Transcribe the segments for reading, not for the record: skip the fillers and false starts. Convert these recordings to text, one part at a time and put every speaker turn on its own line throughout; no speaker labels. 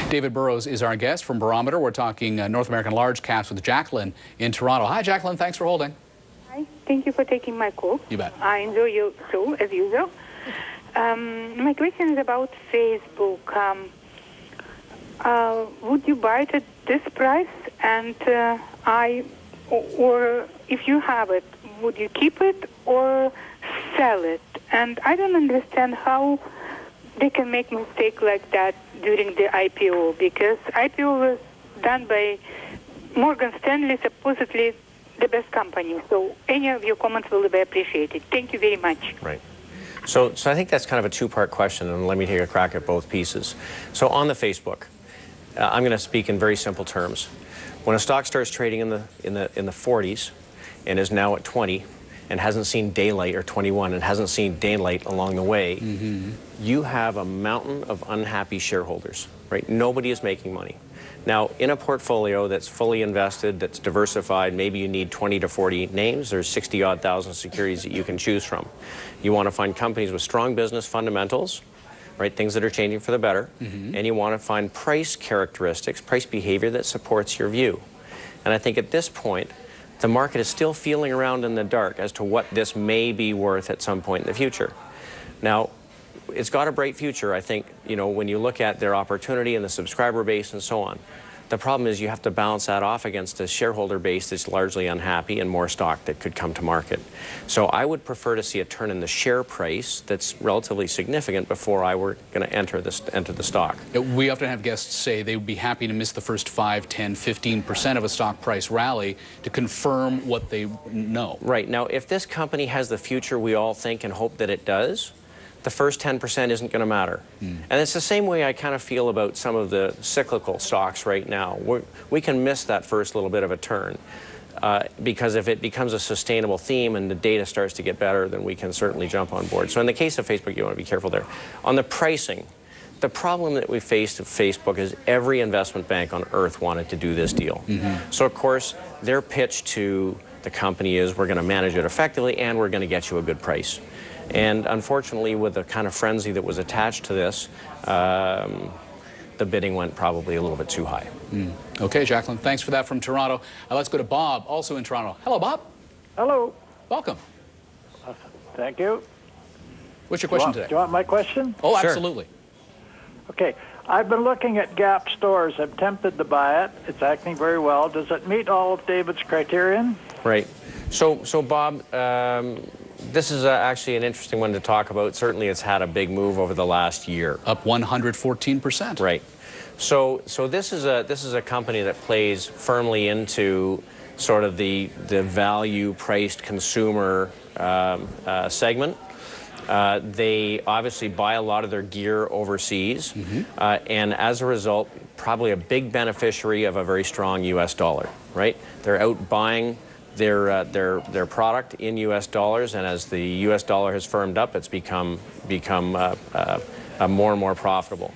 David Burrows is our guest from Barometer. We're talking North American large caps with Jacqueline in Toronto. Hi, Jacqueline. Thanks for holding.
Hi. Thank you for taking my call.
You bet.
I enjoy your show, as usual. My question is about Facebook. Would you buy it at this price? And or if you have it, would you keep it or sell it? And I don't understand how they can make mistake like that during the IPO, because IPO was done by Morgan Stanley, supposedly the best company. So any of your comments will be appreciated. Thank you very much.
Right. So I think that's kind of a two-part question, and let me take a crack at both pieces. So on the Facebook, I'm going to speak in very simple terms. When a stock starts trading in the 40s and is now at 20 and hasn't seen daylight, or 21 and hasn't seen daylight along the way, you have a mountain of unhappy shareholders, right? Nobody is making money. Now, in a portfolio that's fully invested, that's diversified, maybe you need 20 to 40 names. There's 60-odd thousand securities that you can choose from. You want to find companies with strong business fundamentals, right, things that are changing for the better, and you want to find price characteristics, price behavior that supports your view. And I think at this point, the market is still feeling around in the dark as to what this may be worth at some point in the future. Now, it's got a bright future, I think, you know, when you look at their opportunity and the subscriber base and so on. The problem is you have to balance that off against a shareholder base that's largely unhappy and more stock that could come to market. So I would prefer to see a turn in the share price that's relatively significant before I were going to enter the stock.
We often have guests say they would be happy to miss the first 5, 10, 15% of a stock price rally to confirm what they know. Right.
Now, if this company has the future we all think and hope that it does, the first 10% isn't going to matter. And it's the same way I kind of feel about some of the cyclical stocks right now. We can miss that first little bit of a turn because if it becomes a sustainable theme and the data starts to get better, then we can certainly jump on board. So in the case of Facebook, you want to be careful there. On the pricing, the problem that we faced at Facebook is every investment bank on earth wanted to do this deal. So of course, their pitch to the company is we're going to manage it effectively and we're going to get you a good price. And unfortunately, with the kind of frenzy that was attached to this, the bidding went probably a little bit too high.
Okay, Jacqueline, thanks for that from Toronto. Let's go to Bob, also in Toronto. Hello, Bob.
Hello.
Welcome.
Thank you.
What's your question today?
Do you want my question?
Oh,
Sure.
absolutely.
Okay. I've been looking at Gap stores. I'm tempted to buy it. It's acting very well. Does it meet all of David's criterion?
Right. So Bob, this is actually an interesting one to talk about. Certainly it's had a big move over the last year.
Up 114%.
Right. So this is a company that plays firmly into sort of the value-priced consumer segment. They obviously buy a lot of their gear overseas, and as a result, probably a big beneficiary of a very strong U.S. dollar, right? They're out buying their product in U.S. dollars, and as the U.S. dollar has firmed up, it's become more and more profitable.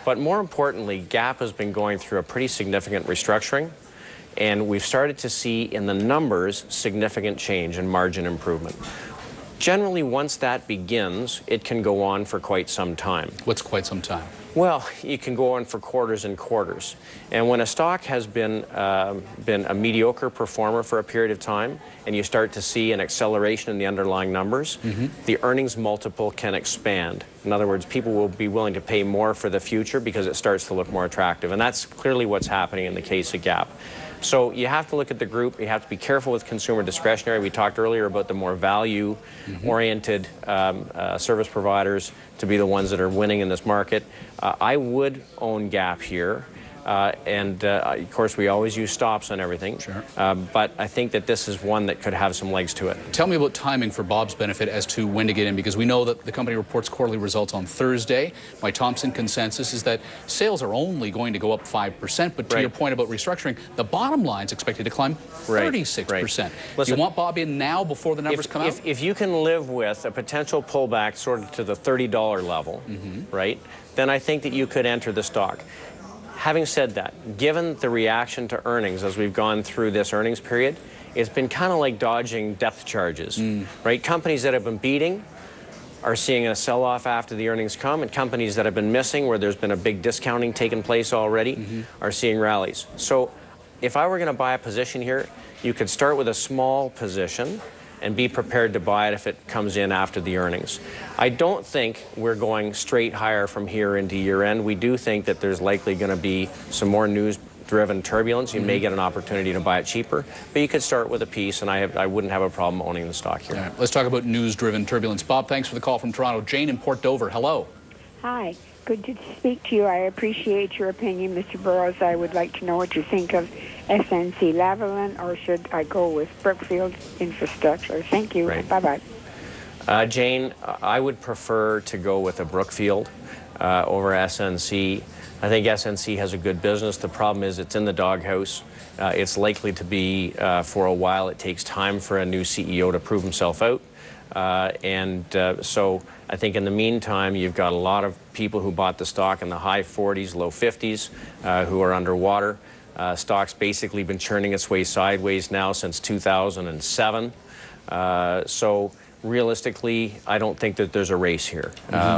But more importantly, Gap has been going through a pretty significant restructuring, and we've started to see in the numbers significant change and margin improvement. Generally, once that begins, it can go on for quite some time.
What's quite some time?
Well, you can go on for quarters and quarters. And when a stock has been a mediocre performer for a period of time, and you start to see an acceleration in the underlying numbers, the earnings multiple can expand. In other words, people will be willing to pay more for the future because it starts to look more attractive. And that's clearly what's happening in the case of Gap. So you have to look at the group. You have to be careful with consumer discretionary. We talked earlier about the more value-oriented service providers to be the ones that are winning in this market. I would own Gap here. Of course, we always use stops on everything.
Sure.
But I think that this is one that could have some legs to it.
Tell me about timing for Bob's benefit as to when to get in, because we know that the company reports quarterly results on Thursday. My Thompson consensus is that sales are only going to go up 5%, but to your point about restructuring, the bottom line is expected to climb 36%.
Listen,
you want Bob in now before the numbers come out?
If you can live with a potential pullback sort of to the $30 level, right, then I think that you could enter the stock. Having said that, given the reaction to earnings as we've gone through this earnings period, it's been kind of like dodging depth charges, right? Companies that have been beating are seeing a sell-off after the earnings come, and companies that have been missing, where there's been a big discounting taking place already, are seeing rallies. So if I were going to buy a position here, you could start with a small position and be prepared to buy it if it comes in after the earnings. I don't think we're going straight higher from here into year-end. We do think that there's likely going to be some more news-driven turbulence. You may get an opportunity to buy it cheaper, but you could start with a piece, and I wouldn't have a problem owning the stock here.
All right, let's talk about news-driven turbulence. Bob, thanks for the call from Toronto. Jane in Port Dover, hello.
Hi. Good to speak to you. I appreciate your opinion, Mr. Burrows. I would like to know what you think of SNC Lavalin, or should I go with Brookfield Infrastructure? Thank you.
Right.
Bye-bye.
Jane, I would prefer to go with a Brookfield over SNC. I think SNC has a good business. The problem is it's in the doghouse. It's likely to be for a while. It takes time for a new CEO to prove himself out. So I think in the meantime, you've got a lot of people who bought the stock in the high 40s, low 50s, who are underwater. Stock's basically been churning its way sideways now since 2007. So realistically, I don't think that there's a race here.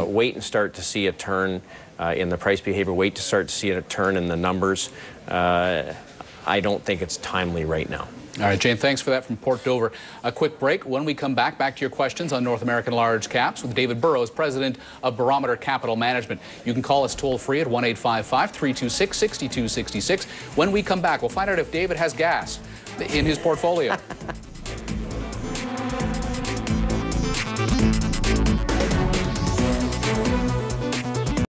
Wait and start to see a turn in the price behavior. Wait to start to see a turn in the numbers. I don't think it's timely right now.
All right, Jane, thanks for that from Port Dover. A quick break. When we come back to your questions on North American large caps with David Burrows, president of Barometer Capital Management. You can call us toll-free at 1-855-326-6266. When we come back, we'll find out if David has gas in his portfolio.